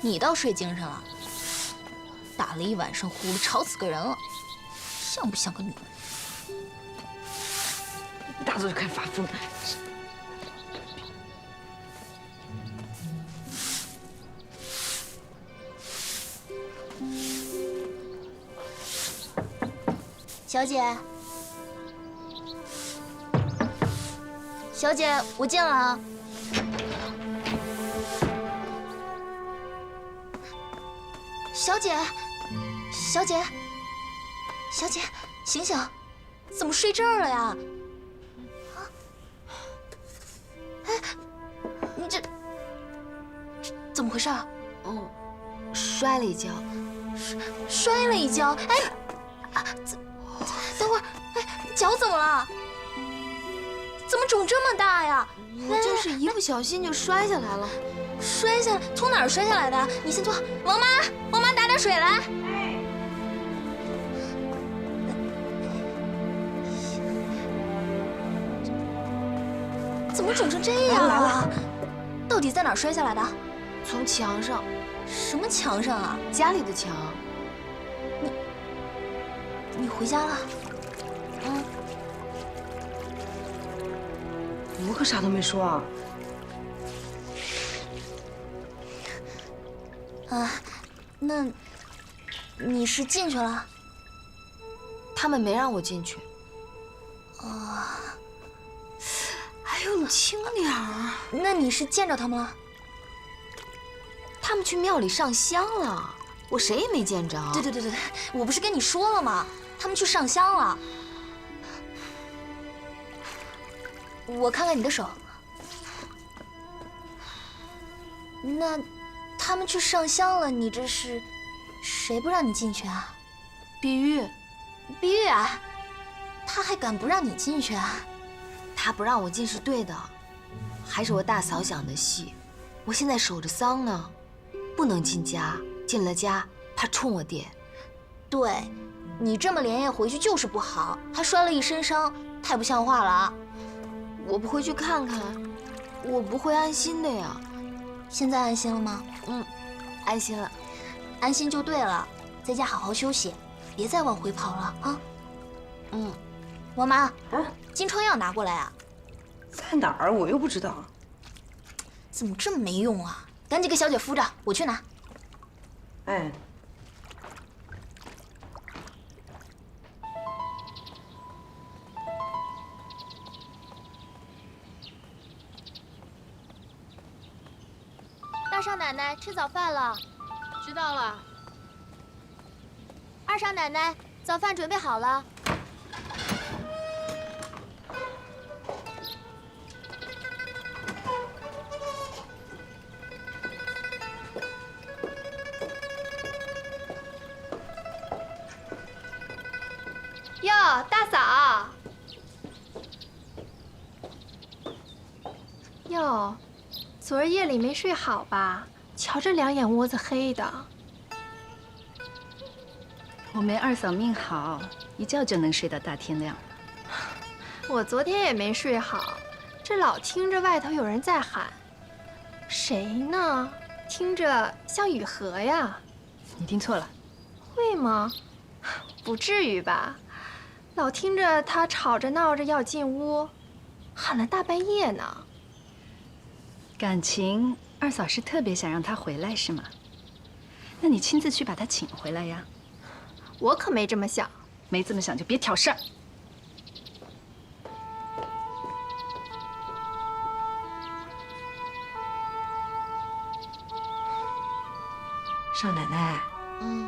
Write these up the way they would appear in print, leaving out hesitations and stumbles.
你倒睡精神了，打了一晚上呼噜，吵死个人了，像不像个女人？一大早就开始发疯。小姐，小姐，我进了啊。小姐，小姐，小姐，醒醒，怎么睡这儿了呀？啊？哎，你这怎么回事啊？哦，摔了一跤。摔了一跤？哎，啊，等会儿，哎，脚怎么了？怎么肿这么大呀？我就是一不小心就摔下来了。摔下来？从哪儿摔下来的？你先坐。王妈，王妈，打点水来。怎么肿成这样啊？到底在哪儿摔下来的？从墙上。什么墙上啊？家里的墙。你回家了？嗯。我可啥都没说啊。啊，那你是进去了？他们没让我进去。啊。哎呦，你轻点儿。那你是见着他们了？他们去庙里上香了，我谁也没见着。对，我不是跟你说了吗？他们去上香了。我看看你的手。那他们去上香了，你这是谁不让你进去啊？碧玉。碧玉啊，他还敢不让你进去啊？他不让我进是对的，还是我大嫂想的细。我现在守着丧呢，不能进家，进了家怕冲我爹。对，你这么连夜回去就是不好，还摔了一身伤，太不像话了啊！我不回去看看，我不会安心的呀。现在安心了吗？嗯，安心了。安心就对了，在家好好休息，别再往回跑了啊！嗯。王妈，金疮药拿过来啊！在哪儿？我又不知道。怎么这么没用啊？赶紧给小姐敷着，我去拿。哎。大少奶奶吃早饭了。知道了。二少奶奶，早饭准备好了。哟，大嫂。哟，昨儿夜里没睡好吧？瞧这两眼窝子黑的。我没二嫂命好，一觉就能睡到大天亮。我昨天也没睡好，这老听着外头有人在喊，谁呢？听着像雨禾呀。你听错了。会吗？不至于吧？老听着他吵着闹着要进屋，喊了大半夜呢。感情二嫂是特别想让他回来是吗？那你亲自去把他请回来呀。我可没这么想。没这么想就别挑事儿。少奶奶，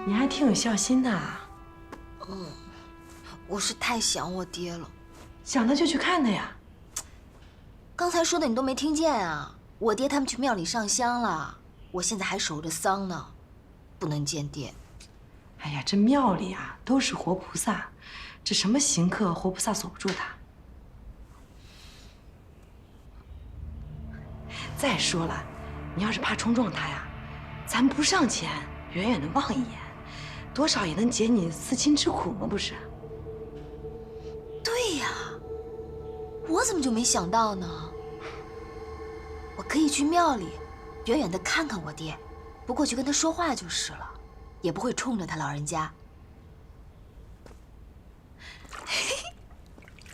你还挺有孝心的。我是太想我爹了。想他就去看他呀。刚才说的你都没听见啊！我爹他们去庙里上香了，我现在还守着丧呢，不能见爹。哎呀，这庙里啊都是活菩萨，这什么刑克活菩萨锁不住他。再说了，你要是怕冲撞他呀，咱不上前，远远的望一眼，多少也能解你思亲之苦嘛，不是？对呀，我怎么就没想到呢？我可以去庙里，远远的看看我爹，不过去跟他说话就是了，也不会冲着他老人家。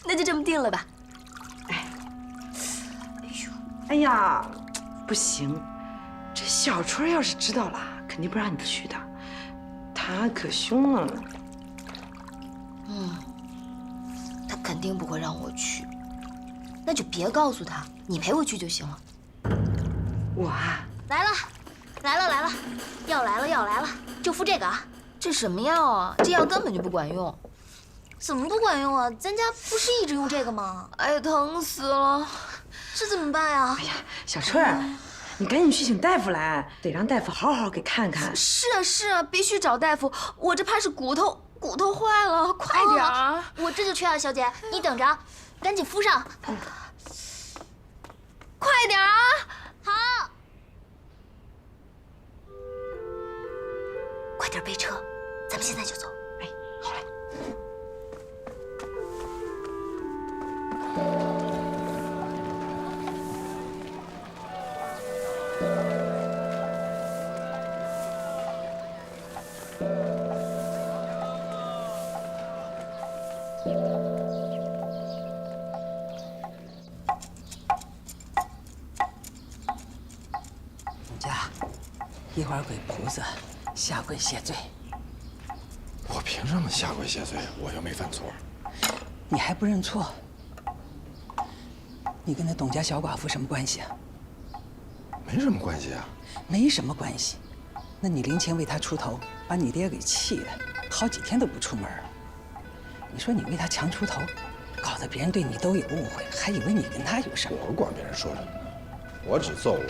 那就这么定了吧。哎呀，不行，这小春要是知道了，肯定不让你去的，他可凶了。他肯定不会让我去，那就别告诉他，你陪我去就行了。我啊，来了，来了，来了，药来了，药来了，就敷这个啊。这什么药啊？这药根本就不管用。怎么不管用啊？咱家不是一直用这个吗？哎呀，疼死了！这怎么办呀？哎呀，小春儿，你赶紧去请大夫来，得让大夫好好给看看。是啊，是啊，必须找大夫。我这怕是骨头坏了，快点儿！我这就去啊，小姐，你等着啊，赶紧敷上。快点儿啊！好，快点备车，咱们现在就走。哎，好嘞。家，一会儿跪菩萨，下跪谢罪。我凭什么下跪谢罪？我又没犯错。你还不认错？你跟那董家小寡妇什么关系啊？没什么关系啊。没什么关系。那你零钱为他出头，把你爹给气的，好几天都不出门了。你说你为他强出头，搞得别人对你都有误会，还以为你跟他有什么。我管别人说什么，我只做我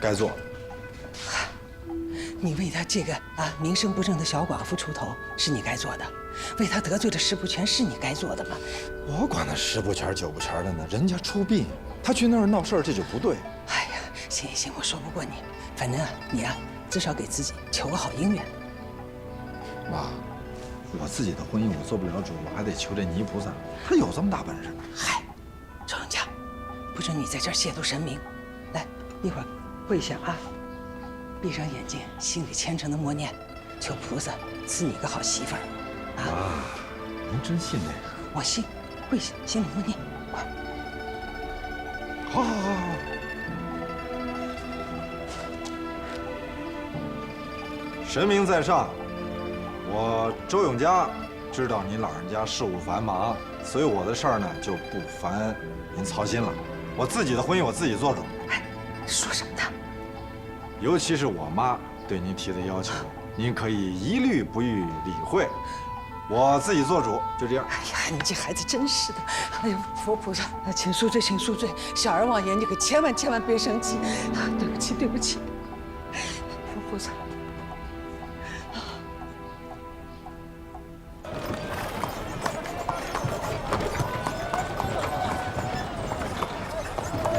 该做的。你为他这个名声不正的小寡妇出头，是你该做的；为他得罪的石不全，是你该做的吗？我管他十不全九不全的呢，人家出殡，他去那儿闹事儿，这就不对。哎呀，行行行，我说不过你，反正你至少给自己求个好姻缘。妈，我自己的婚姻我做不了主，我还得求这泥菩萨，他有这么大本事？嗨，周永家，不准你在这儿亵渎神明。来，一会儿跪下啊。闭上眼睛，心里虔诚的默念，求菩萨赐你个好媳妇儿。妈，您真信这个？我信，跪下，心里默念，快。好。神明在上，我周永嘉知道您老人家事务繁忙，所以我的事儿呢就不烦您操心了。我自己的婚姻我自己做主。哎，说什么呢？尤其是我妈对您提的要求，您可以一律不予理会，我自己做主，就这样。哎呀，你这孩子真是的！哎呦，佛菩萨，请恕罪，请恕罪！小儿妄言，你可千万别生气。对不起，对不起，佛菩萨。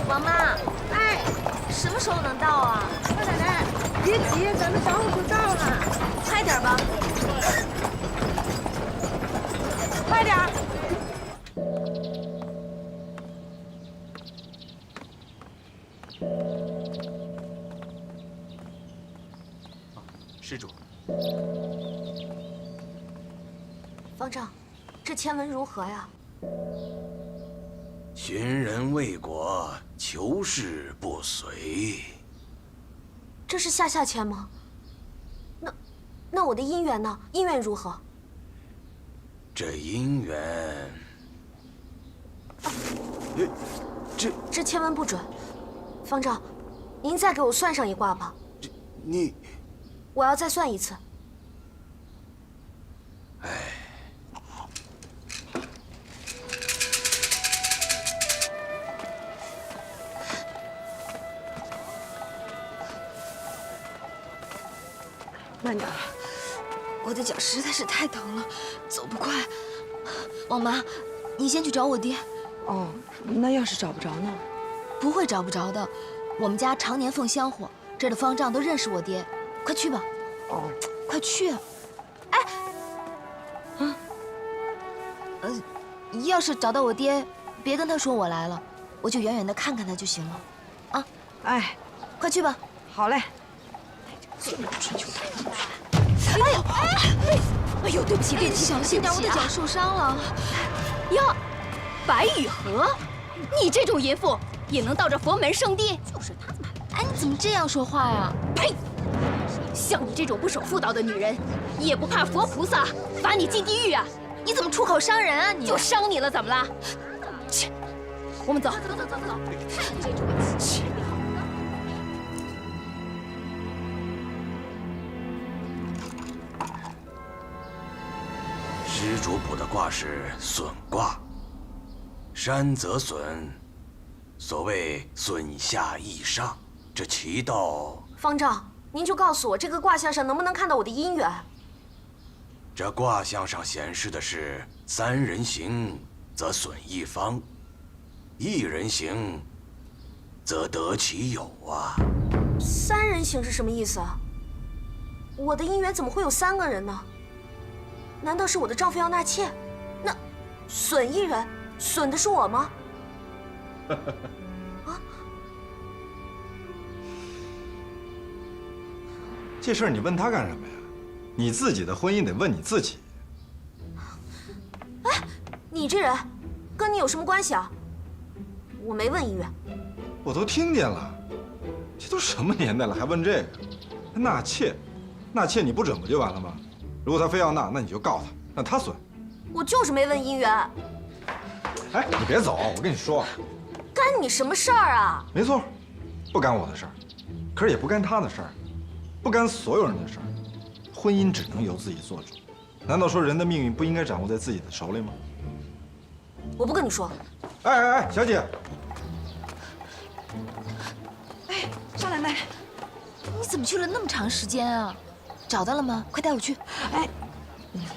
王妈，哎，什么时候能到啊？老奶奶，别急，咱们等会儿就到了。快点吧，快点儿！施主，方丈，这签文如何呀？寻人未果，求事不遂。这是下签吗？那我的姻缘呢？姻缘如何？这姻缘，这签文不准。方丈，您再给我算上一卦吧。你，我要再算一次。哎，慢点。我的脚实在是太疼了，走不快。王妈，你先去找我爹。哦，那要是找不着呢？不会找不着的，我们家常年奉香火，这儿的方丈都认识我爹。快去吧。哦，快去。哎，要是找到我爹，别跟他说我来了，我就远远的看看他就行了。啊，哎，快去吧。好嘞。哎呦，对不起，对不起，小心点，我的脚受伤了。呀，白雨荷，你这种淫妇也能到这佛门圣地？就是他，哎，你怎么这样说话呀？呸！像你这种不守妇道的女人，也不怕佛菩萨罚你进地狱啊？你怎么出口伤人啊你？就伤你了，怎么了？切，我们走。走。切。施主卜的卦是损卦，山则损，所谓损下益上，这其道。方丈，您就告诉我，这个卦象上能不能看到我的姻缘？这卦象上显示的是三人行则损一方，一人行则得其有啊。三人行是什么意思啊？我的姻缘怎么会有3个人呢？难道是我的丈夫要纳妾？那损一人，损的是我吗？啊！这事儿你问他干什么呀？你自己的婚姻得问你自己。哎，你这人，跟你有什么关系啊？我没问姻缘。我都听见了，这都什么年代了，还问这个？纳妾，纳妾你不准不就完了吗？如果他非要纳，那你就告他，让他损。我就是没问姻缘。哎，你别走，我跟你说，干你什么事儿啊？没错，不干我的事儿，可是也不干他的事儿，不干所有人的事儿。婚姻只能由自己做主，难道说人的命运不应该掌握在自己的手里吗？我不跟你说。哎，小姐。哎，少奶奶，你怎么去了那么长时间啊？找到了吗？快带我去。哎，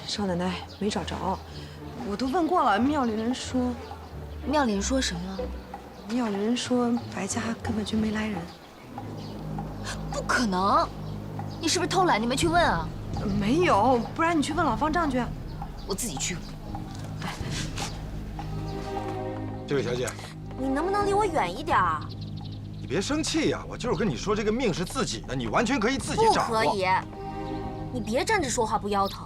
少奶奶没找着，我都问过了，庙里人说。庙里人说什么？庙里人说白家根本就没来人。不可能！你是不是偷懒？你没去问啊？没有，不然你去问老方丈去。我自己去。这位小姐，你能不能离我远一点？你别生气呀，我就是跟你说，这个命是自己的，你完全可以自己掌握。不可以！你别站着说话不腰疼。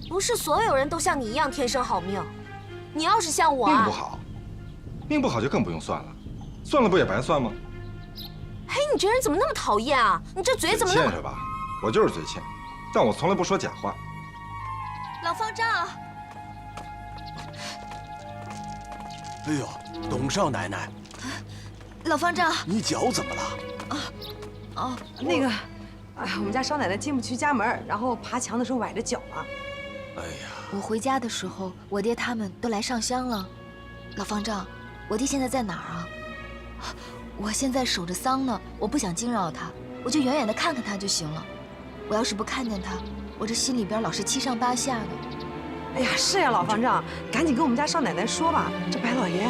不是所有人都像你一样天生好命。你要是像我，命不好，命不好就更不用算了，算了不也白算吗？嘿，你这人怎么那么讨厌啊？你这嘴怎么那么……欠是吧？我就是嘴欠，但我从来不说假话。老方丈。哎呦，董少奶奶，老方丈，你脚怎么了？那个，哎，我们家少奶奶进不去家门，然后爬墙的时候崴着脚了。哎呀，我回家的时候，我爹他们都来上香了。老方丈，我爹现在在哪儿啊？我现在守着丧呢，我不想惊扰他，我就远远的看看他就行了。我要是不看见他，我这心里边老是七上八下的。哎呀，是呀，老方丈，赶紧跟我们家少奶奶说吧，这白老爷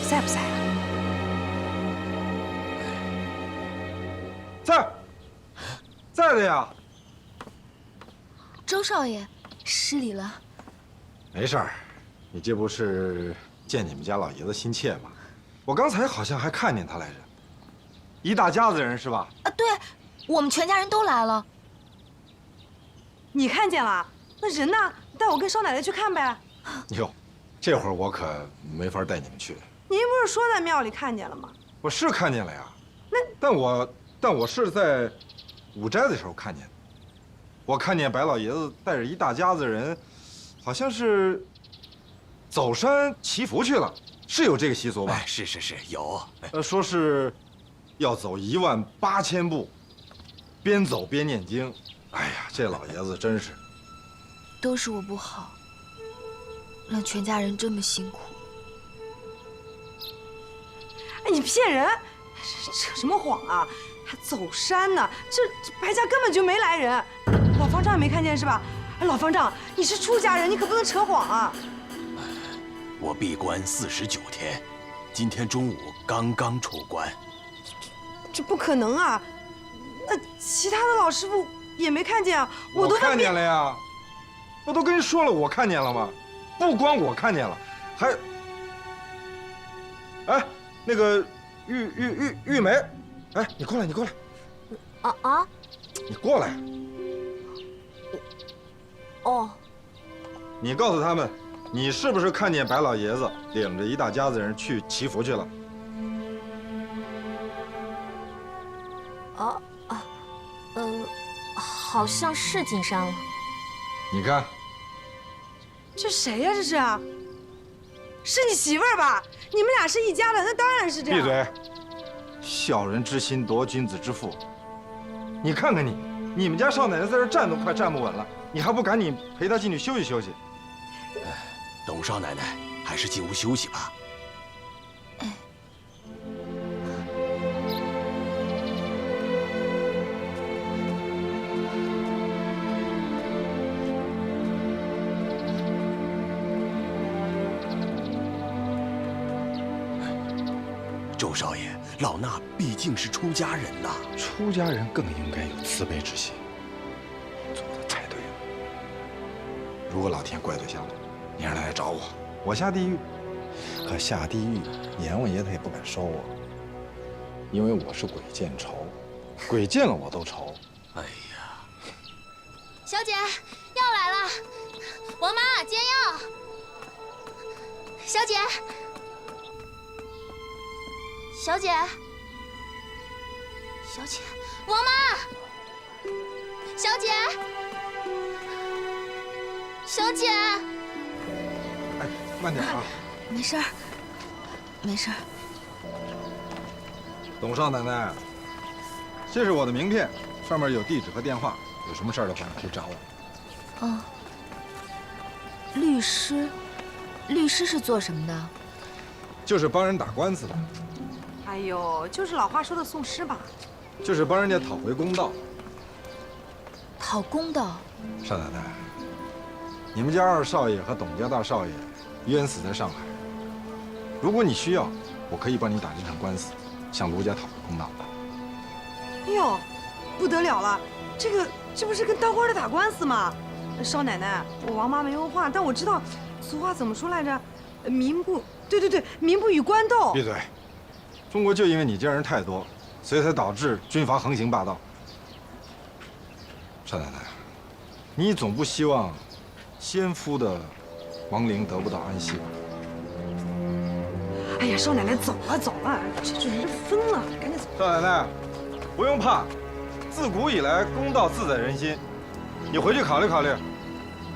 在不在啊？在的呀。周少爷，失礼了。没事儿，你这不是见你们家老爷子心切吗？我刚才好像还看见他来着，一大家子人是吧？啊，对，我们全家人都来了。你看见了？那人呢？带我跟少奶奶去看呗。哟，这会儿我可没法带你们去。您不是说在庙里看见了吗？我是看见了呀，但我是在午斋的时候看见的。我看见白老爷子带着一大家子人，好像是走山祈福去了，是有这个习俗吧？哎，是有。说是要走18000步，边走边念经。哎呀，这老爷子真是。都是我不好，让全家人这么辛苦。哎，你骗人！扯什么谎啊？还走山呢？这白家根本就没来人，老方丈也没看见是吧？哎，老方丈，你是出家人，你可不能扯谎啊！我闭关49天，今天中午刚刚出关。这不可能啊！那其他的老师傅也没看见啊？我都看见了呀。我都跟你说了，我看见了吗？不光我看见了，还……哎，那个玉梅，哎，你过来。你过来。哦，你告诉他们，你是不是看见白老爷子领着一大家子人去祈福去了？好像是进山了。你看，这谁呀？这是？是你媳妇儿吧？你们俩是一家的，那当然是这样。闭嘴！小人之心夺君子之腹。你看看你，你们家少奶奶在这站都快站不稳了，你还不赶紧陪她进去休息休息？董少奶奶，还是进屋休息吧。周少爷，老衲毕竟是出家人呐，出家人更应该有慈悲之心，做的太对了。如果老天怪罪下来，你让他来找我，我下地狱。可下地狱，阎王爷他也不敢收我，因为我是鬼见愁，鬼见了我都愁。哎呀，小姐，药来了，王妈煎药。小姐，小姐，小姐，王妈，小姐，小姐。哎，慢点啊！没事儿，没事儿。董少奶奶，这是我的名片，上面有地址和电话，有什么事儿的话可以找我。哦，律师，律师是做什么的？就是帮人打官司的，哎呦，就是老话说的送尸吧。就是帮人家讨回公道。讨公道。少奶奶，你们家二少爷和董家大少爷冤死在上海，如果你需要，我可以帮你打这场官司，向卢家讨回公道。哎呦，不得了了，这不是跟当官的打官司吗？少奶奶，我王妈没文化，但我知道俗话怎么说来着？民不对，民不与官斗。闭嘴！中国就因为你这样人太多，所以才导致军阀横行霸道。少奶奶，你总不希望先夫的亡灵得不到安息吧？哎呀，少奶奶，走了，这人疯了，赶紧走。少奶奶，不用怕，自古以来公道自在人心，你回去考虑考虑。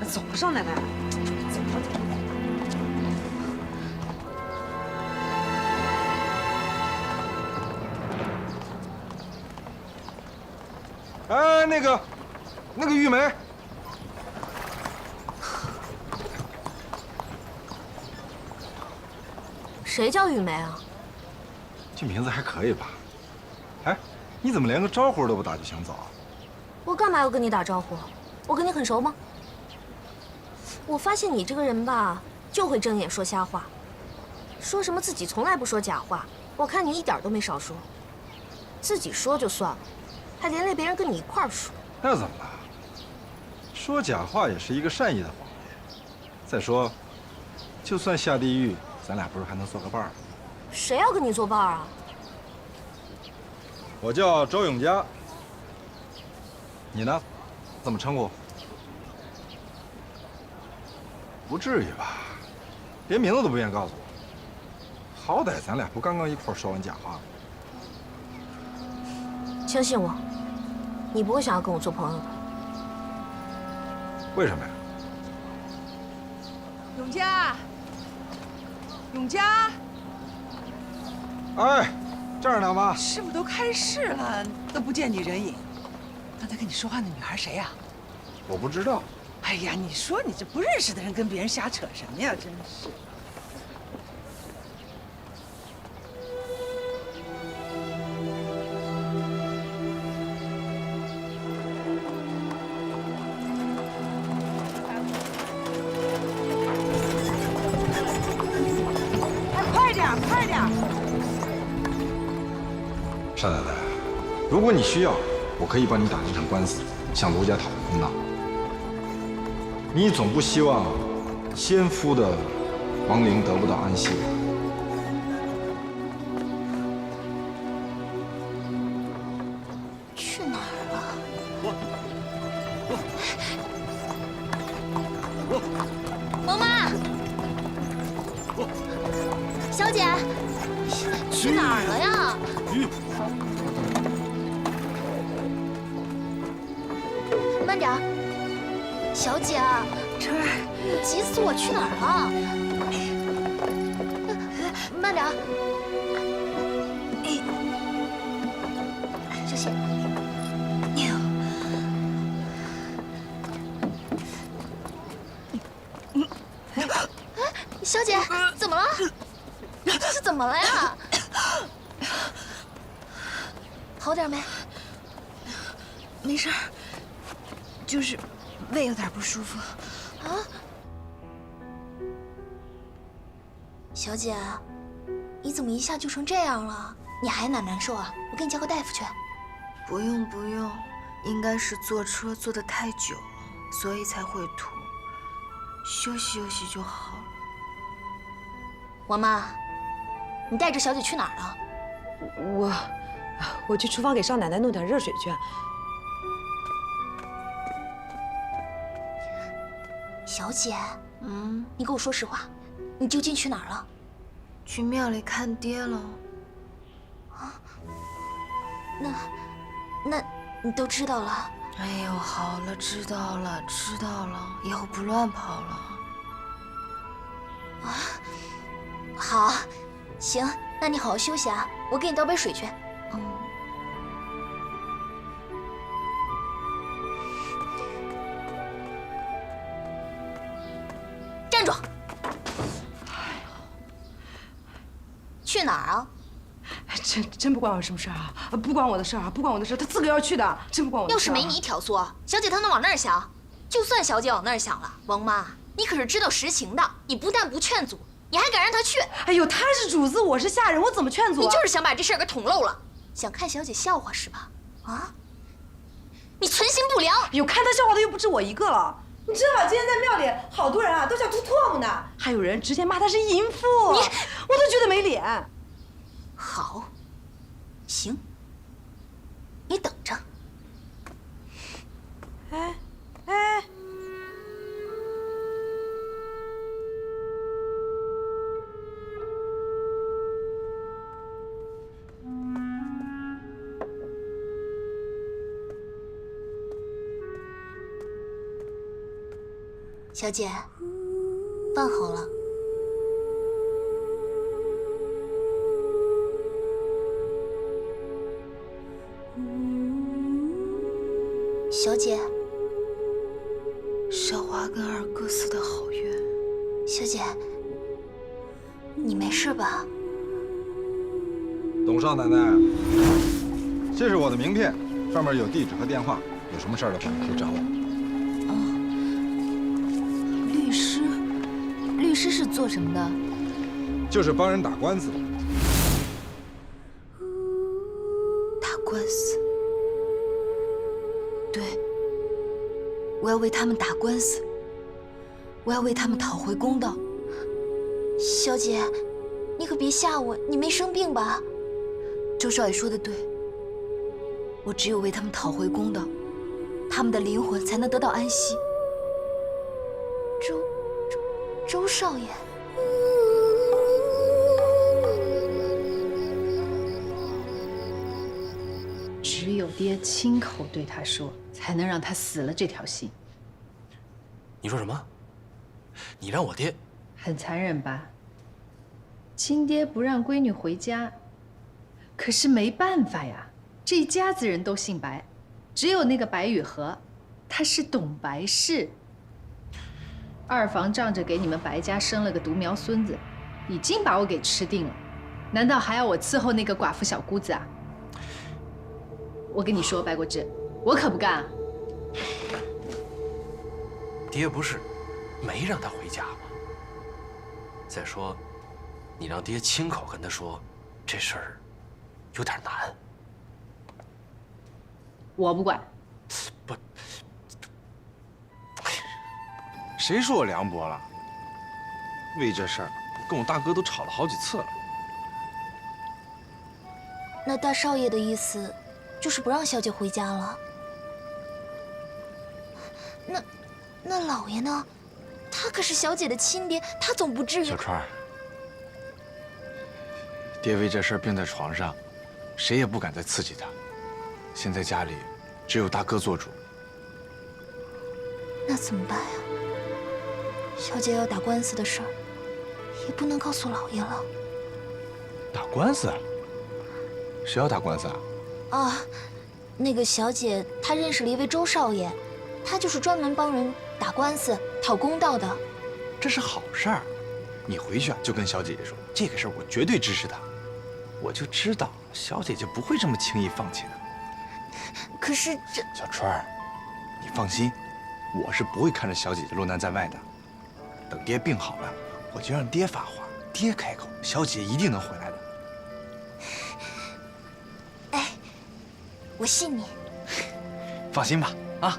走了，少奶奶，走了。哎，那个玉梅，谁叫玉梅啊？这名字还可以吧？哎，你怎么连个招呼都不打就想走啊？我干嘛要跟你打招呼？我跟你很熟吗？我发现你这个人吧，就会睁眼说瞎话，说什么自己从来不说假话，我看你一点都没少说。自己说就算了，还连累别人跟你一块儿说。那怎么了？说假话也是一个善意的谎言。再说，就算下地狱，咱俩不是还能做个伴儿？谁要跟你作伴儿啊？我叫周永嘉，你呢？怎么称呼？不至于吧？连名字都不愿意告诉我。好歹咱俩不刚刚一块儿说完假话吗？相信我，你不会想要跟我做朋友的。为什么呀？永嘉，哎，这儿呢，妈。师傅都开市了，都不见你人影。刚才跟你说话那女孩谁呀？我不知道。哎呀，你说你这不认识的人跟别人瞎扯什么呀？真是。快点！少奶奶，如果你需要，我可以帮你打这场官司，向卢家讨回公道。你总不希望先夫的亡灵得不到安息吧？去哪儿了？王妈，小姐，去哪儿了呀？慢点儿，小姐，晨儿，你急死我，去哪儿了？慢点儿，小心。小姐，怎么了？这是怎么了呀？好点没？没事儿，就是胃有点不舒服。啊，小姐，你怎么一下就成这样了？你还哪难受啊？我给你叫个大夫去。不用不用，应该是坐车坐得太久了，所以才会吐。休息休息就好了。王妈，你带着小姐去哪儿了？我去厨房给少奶奶弄点热水去。小姐，你给我说实话，你究竟去哪儿了？去庙里看爹了。啊？那你都知道了？哎呦，好了，知道了，知道了，以后不乱跑了。啊，好，行，那你好好休息啊，我给你倒杯水去。站住！去哪儿啊？真不关我什么事啊！不关我的事啊！不关我的事，他自个要去的，真不关我的事。要是没你挑唆，小姐她能往那儿想？就算小姐往那儿想了，王妈，你可是知道实情的，你不但不劝阻，你还敢让她去？哎呦，她是主子，我是下人，我怎么劝阻啊？你就是想把这事儿给捅漏了，想看小姐笑话是吧？啊？你存心不良！哎呦，看她笑话的又不止我一个了。你知道吗？今天在庙里，好多人啊都想吐唾沫呢，还有人直接骂她是淫妇，我都觉得没脸。好，行，你等着。哎。小姐，饭好了。小姐，少华跟二哥撕得好冤。小姐，你没事吧？董少奶奶，这是我的名片，上面有地址和电话，有什么事儿的话可以找我。律师是做什么的？就是帮人打官司的。打官司？对，我要为他们打官司，我要为他们讨回公道。小姐，你可别吓我，你没生病吧？周少爷说的对，我只有为他们讨回公道，他们的灵魂才能得到安息。周少爷，只有爹亲口对他说，才能让他死了这条心。你说什么？你让我爹？很残忍吧？亲爹不让闺女回家，可是没办法呀，这一家子人都姓白，只有那个白雨荷，他是董白氏。二房仗着给你们白家生了个独苗孙子，已经把我给吃定了，难道还要我伺候那个寡妇小姑子啊？我跟你说，白国志，我可不干啊！爹不是没让他回家吗？再说，你让爹亲口跟他说，这事儿有点难。我不管。不。谁说我凉薄了？为这事儿，跟我大哥都吵了好几次了。那大少爷的意思，就是不让小姐回家了。那老爷呢？他可是小姐的亲爹，他总不至于。小川，爹为这事儿病在床上，谁也不敢再刺激他。现在家里只有大哥做主。那怎么办呀？小姐要打官司的事儿，也不能告诉老爷了。打官司？谁要打官司啊？啊，那个小姐她认识了一位周少爷，他就是专门帮人打官司、讨公道的。这是好事儿，你回去啊就跟小姐姐说，这个事儿我绝对支持她。我就知道小姐姐不会这么轻易放弃的。可是这……小川儿，你放心，我是不会看着小姐姐落难在外的。等爹病好了，我就让爹发话，爹开口，小姐一定能回来的。哎，我信你。放心吧，啊。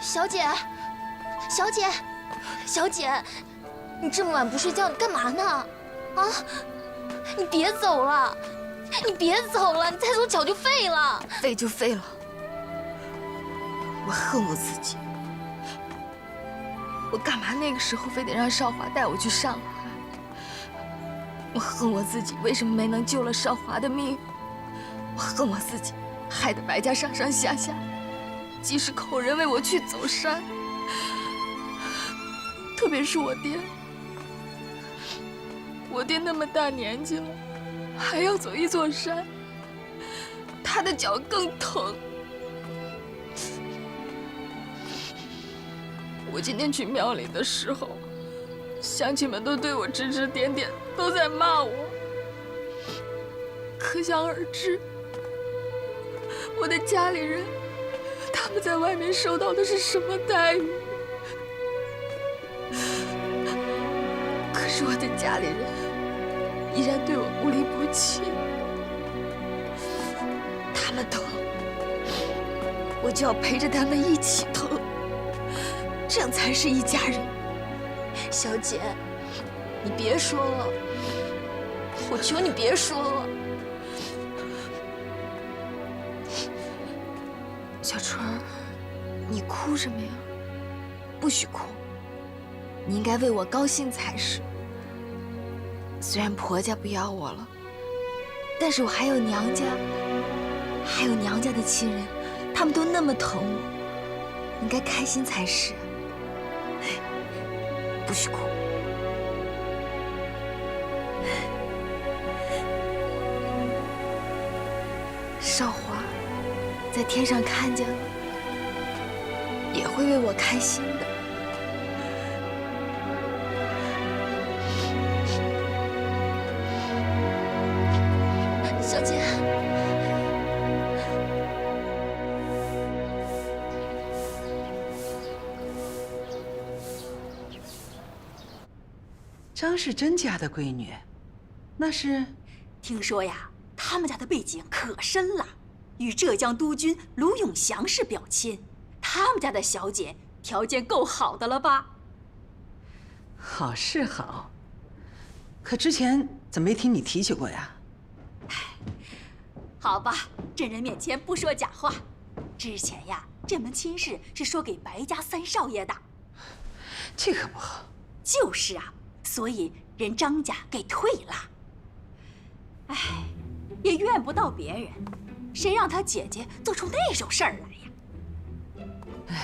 小姐，小姐，小姐，你这么晚不睡觉，你干嘛呢？啊，你别走了，你别走了，你再走脚就废了。废就废了。我恨我自己，我干嘛那个时候非得让少华带我去上海？我恨我自己为什么没能救了少华的命？我恨我自己，害得白家上上下下几十口人为我去走山，特别是我爹。我爹那么大年纪了，还要走一座山，他的脚更疼。我今天去庙里的时候，乡亲们都对我指指点点，都在骂我。可想而知，我的家里人他们在外面受到的是什么待遇？可是我的家里人依然对我不离不弃，他们疼，我就要陪着他们一起疼，这样才是一家人。小姐，你别说了，我求你别说了。小春儿，你哭什么呀？不许哭，你应该为我高兴才是。虽然婆家不要我了，但是我还有娘家，还有娘家的亲人，他们都那么疼我，应该开心才是。不许哭。少华在天上看见了，也会为我开心的。小姐，张是甄家的闺女，那是？听说呀，他们家的背景可深了，与浙江督军卢永祥是表亲。他们家的小姐条件够好的了吧？好是好，可之前怎么没听你提起过呀？好吧，朕人面前不说假话。之前呀，这门亲事是说给白家三少爷的。这可不好。就是啊，所以人张家给退了。哎，也怨不到别人，谁让他姐姐做出那种事儿来呀？哎，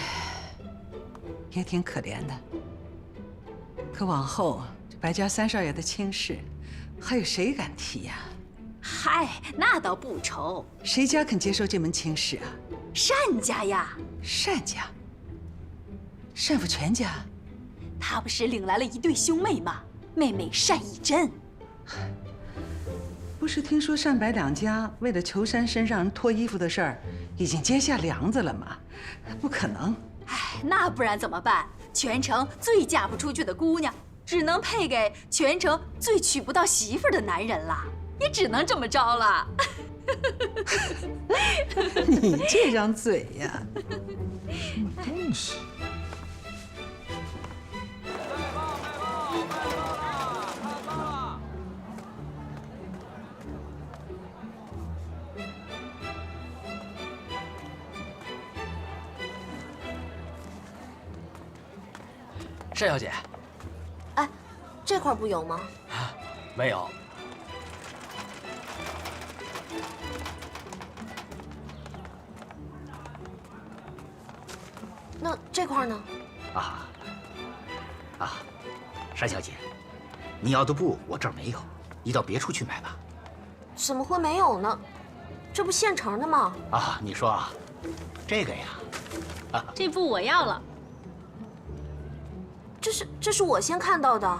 也挺可怜的。可往后这白家三少爷的亲事，还有谁敢提呀？嗨，那倒不愁。谁家肯接受这门亲事啊？单家呀。单家？单府全家？他不是领来了一对兄妹吗？妹妹单义珍。不是听说单白两家为了求单身让人脱衣服的事儿，已经结下梁子了吗？不可能。哎，那不然怎么办？全城最嫁不出去的姑娘，只能配给全城最娶不到媳妇的男人了，也只能这么着了。你这张嘴呀！什么东西？单小姐，哎，这块不有吗？没有。那这块呢？单小姐，你要的布我这儿没有，你到别处去买吧。怎么会没有呢？这不现成的吗？你说这个呀？这布我要了。这是我先看到的。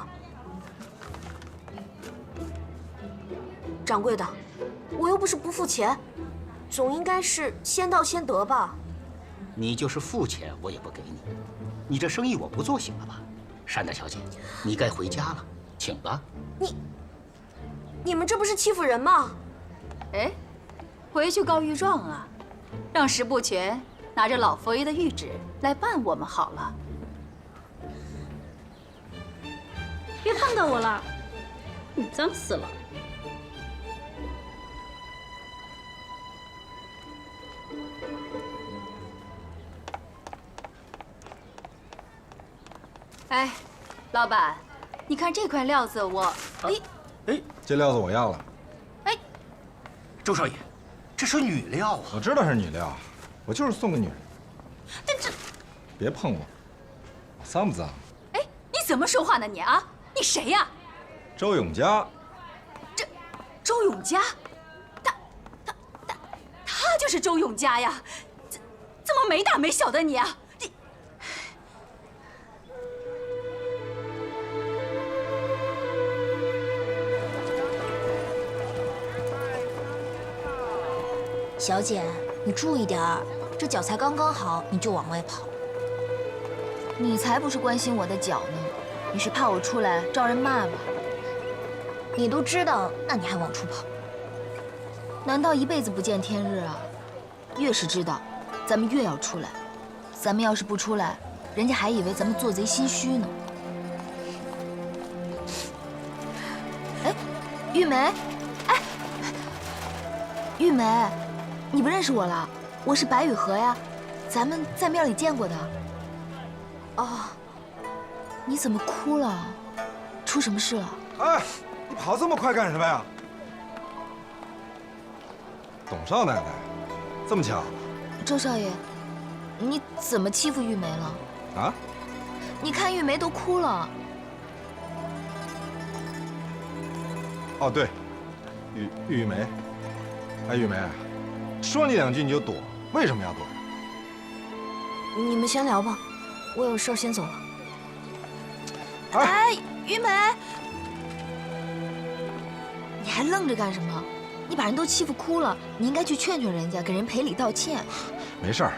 掌柜的，我又不是不付钱，总应该是先到先得吧？你就是付钱我也不给你，你这生意我不做行了吧？单大小姐，你该回家了，请吧。你们这不是欺负人吗？哎，回去告御状啊，让十部全拿着老佛爷的谕旨来办我们好了。别碰到我了，你脏死了。哎，老板，你看这块料子我……这料子我要了。周少爷，这是女料啊！我知道是女料，我就是送给女人。但这……别碰我，脏不脏？哎，你怎么说话呢你啊？你谁呀？周永嘉。周永嘉，他就是周永嘉呀！怎么没大没小的你啊？小姐，你注意点儿，这脚才刚刚好，你就往外跑。你才不是关心我的脚呢，你是怕我出来招人骂吧？你都知道，那你还往出跑？难道一辈子不见天日啊？越是知道，咱们越要出来。咱们要是不出来，人家还以为咱们做贼心虚呢。哎，玉梅，哎，玉梅，你不认识我了？我是白雨荷呀，咱们在庙里见过的。哦，你怎么哭了？出什么事了？哎，你跑这么快干什么呀？董少奶奶，这么巧？周少爷，你怎么欺负玉梅了？啊？你看玉梅都哭了。哦，对，玉梅，哎，玉梅，说你两句你就躲，为什么要躲呀？你们先聊吧，我有事先走了。哎，玉梅，你还愣着干什么？你把人都欺负哭了，你应该去劝劝人家，给人赔礼道歉。没事儿，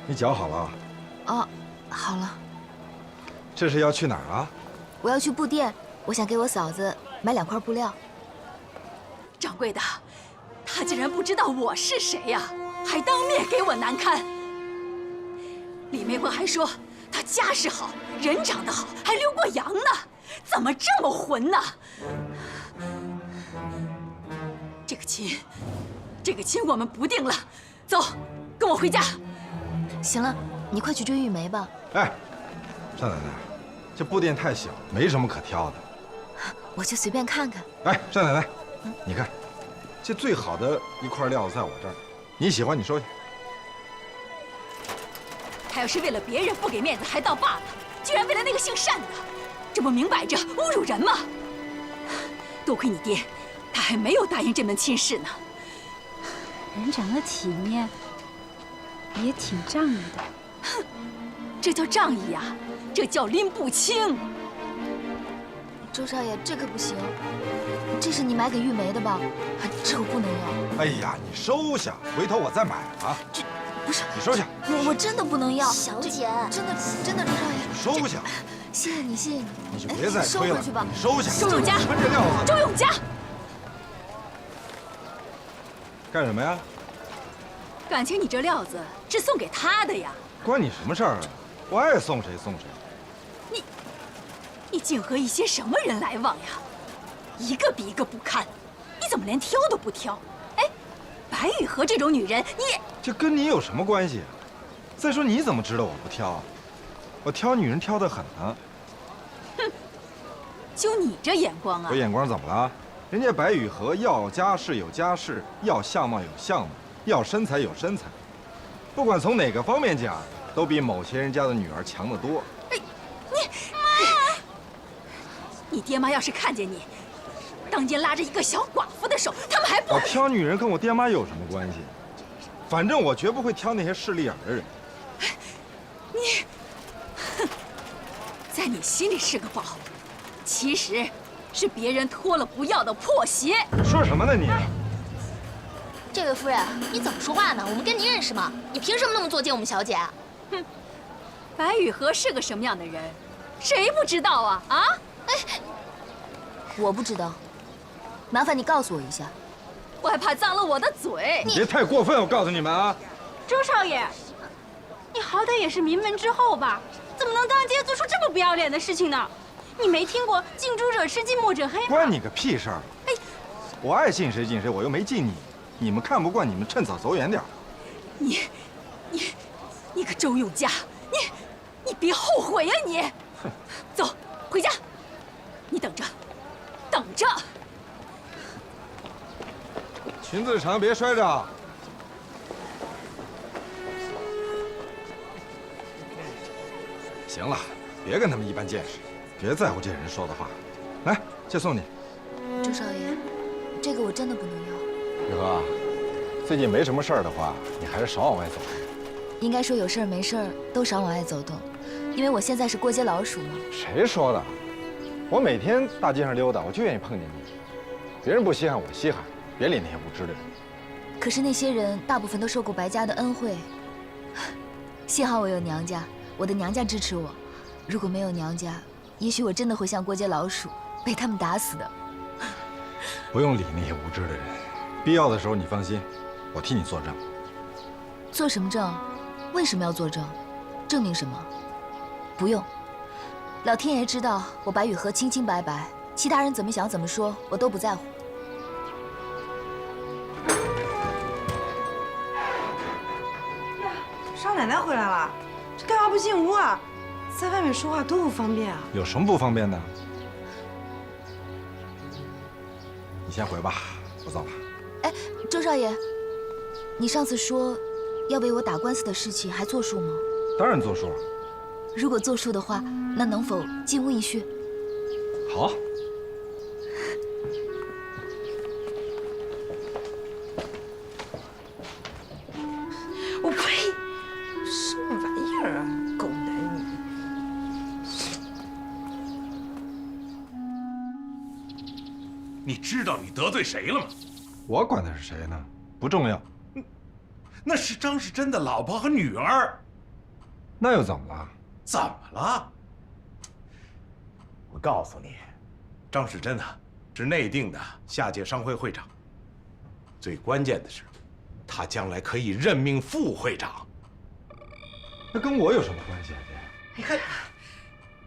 你脚好了啊？哦，好了。这是要去哪儿啊？我要去布店，我想给我嫂子买2块布料。掌柜的，他竟然不知道我是谁呀，还当面给我难堪。李媒婆还说他家世好，人长得好，还留过洋呢，怎么这么混呢？这个亲我们不定了，走，跟我回家。行了，你快去追玉梅吧。哎，单奶奶，这布店太小，没什么可挑的。我就随便看看。哎，单奶奶，你看，这最好的一块料子在我这儿，你喜欢你收下。他要是为了别人不给面子还倒罢了，居然为了那个姓单的，这不明摆着侮辱人吗？多亏你爹，他还没有答应这门亲事呢。人长得体面，也挺仗义的。哼，这叫仗义呀，这叫拎不清。周少爷，这可不行，这是你买给玉梅的吧？这我不能要。哎呀，你收下，回头我再买啊。这不是你收下。我真的不能要。小姐，真的，周少爷。收下。谢谢你，谢谢你。你就别再推了，收回去吧。你收下。周永嘉，穿这料子。周永嘉。干什么呀？感情你这料子是送给他的呀？关你什么事儿啊？我爱送谁送谁。你竟和一些什么人来往呀？一个比一个不堪，你怎么连挑都不挑？哎，白雨荷这种女人，你这跟你有什么关系？再说你怎么知道我不挑？我挑女人挑得很呢。哼，就你这眼光啊！我眼光怎么了？人家白雨荷要家世有家世，要相貌有相貌，要身材有身材，不管从哪个方面讲，都比某些人家的女儿强得多。哎，你爹妈要是看见你当街拉着一个小寡妇的手，他们还不……我挑女人跟我爹妈有什么关系？反正我绝不会挑那些势利眼的人。你，哼，在你心里是个宝，其实是别人脱了不要的破鞋。说什么呢你？这位夫人，你怎么说话呢？我们跟你认识吗？你凭什么那么作践我们小姐？哼，白雨荷是个什么样的人，谁不知道啊？啊？哎，我不知道，麻烦你告诉我一下。我还怕脏了我的嘴。你别太过分，我告诉你们啊！周少爷，你好歹也是名门之后吧，怎么能当街做出这么不要脸的事情呢？你没听过近朱者赤，近墨者黑吗？关你个屁事儿！哎，我爱近谁近谁，我又没近你。你们看不惯，你们趁早走远点。你个周永嘉，你别后悔呀你！哼，走，回家。你等着，等着。裙子长，别摔着。行了，别跟他们一般见识，别在乎这些人说的话。来，这送你。周少爷，这个我真的不能要。雨荷，最近没什么事儿的话，你还是少往外走。应该说有事儿没事儿都少往外走动，因为我现在是过街老鼠嘛。谁说的？我每天大街上溜达，我就愿意碰见你。别人不稀罕，我稀罕。别理那些无知的人。可是那些人大部分都受过白家的恩惠，幸好我有娘家，我的娘家支持我。如果没有娘家，也许我真的会像过街老鼠，被他们打死的。不用理那些无知的人，必要的时候你放心，我替你作证。做什么证？为什么要作证？证明什么？不用，老天爷知道我白雨荷清清白白，其他人怎么想怎么说，我都不在乎。少奶奶回来了，这干嘛不进屋啊？在外面说话多不方便啊！有什么不方便的？你先回吧，我走了。哎，周少爷，你上次说要为我打官司的事情还作数吗？当然作数了。如果作数的话，那能否进屋一叙？好。我呸！什么玩意儿啊，狗男女！你知道你得罪谁了吗？我管他是谁呢？不重要。那是张世珍的老婆和女儿。那又怎么了？怎么了？我告诉你，张世珍啊，是内定的下届商会会长。最关键的是，他将来可以任命副会长。那跟我有什么关系啊？你看，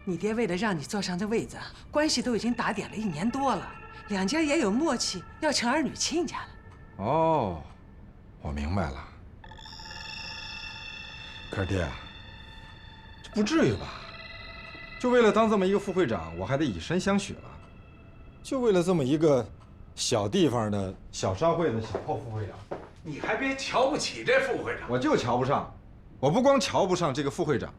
你爹为了让你坐上这位子，关系都已经打点了1年多了，两家也有默契，要成儿女亲家了。哦，我明白了。可是爹，这不至于吧？就为了当这么一个副会长，我还得以身相许了。就为了这么一个小地方的小商会的小破副会长，你还别瞧不起这副会长。我就瞧不上。我不光瞧不上这个副会长，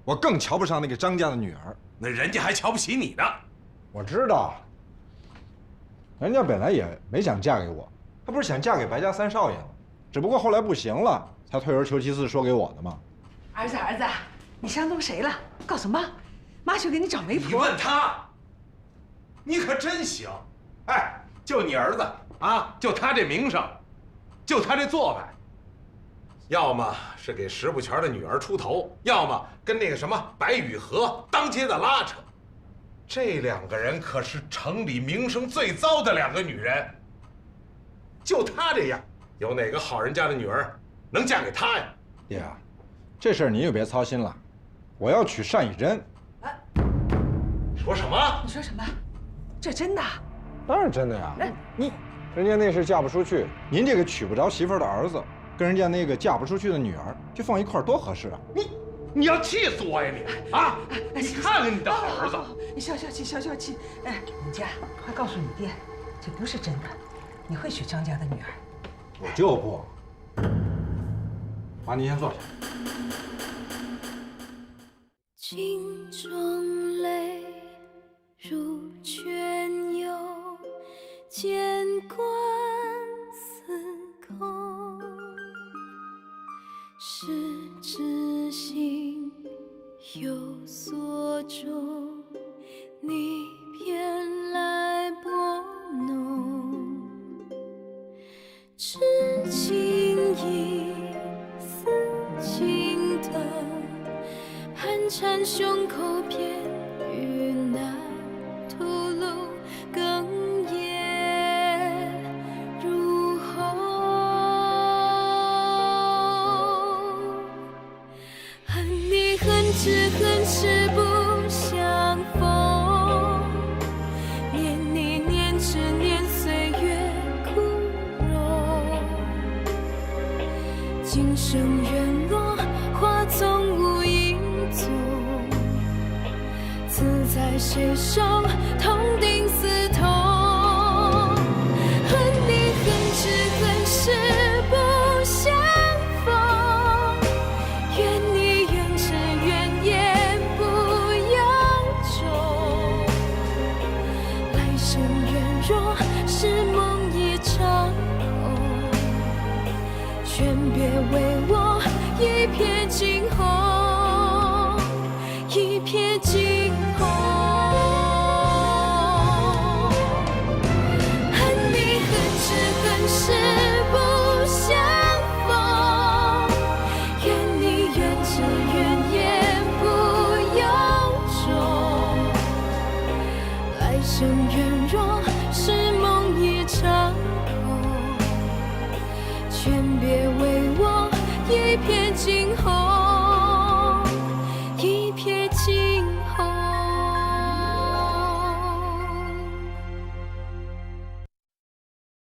我更瞧不上那个张家的女儿。那人家还瞧不起你呢。我知道，人家本来也没想嫁给我，她不是想嫁给白家三少爷吗？只不过后来不行了，才退而求其次说给我的嘛。儿子，儿子，你相中谁了？告诉妈，妈去给你找媒婆。你问他，你可真行。哎，就你儿子啊，就他这名声，就他这做派，要么是给石不全的女儿出头，要么跟那个什么白雨荷当街的拉扯。这2个人可是城里名声最糟的2个女人。就她这样，有哪个好人家的女儿能嫁给他呀？爹，这事儿你就别操心了，我要娶单以真。说什么？你说什么？这真的？当然真的呀。人家那是嫁不出去，您这个娶不着媳妇儿的儿子，跟人家那个嫁不出去的女儿就放一块儿，多合适啊！你要气死我呀你！啊！你看看你的好儿子！你消气，消气。哎，你家快告诉你爹，这不是真的，你会娶张家的女儿。我就不。妈，您先坐下。镜中泪如泉涌，见惯司空。时至心有所钟，你偏来拨弄。知情意似情灯，寒蝉胸口偏遇难吐露，哽咽如虹。恨你恨只恨是不相逢，念你念只念岁月枯荣。今生愿若花丛无影踪，此在谁手痛定思痛。恨你恨只恨是不相逢，怨你怨只怨言不由衷。来生愿若是梦一场空，劝别为我一瞥惊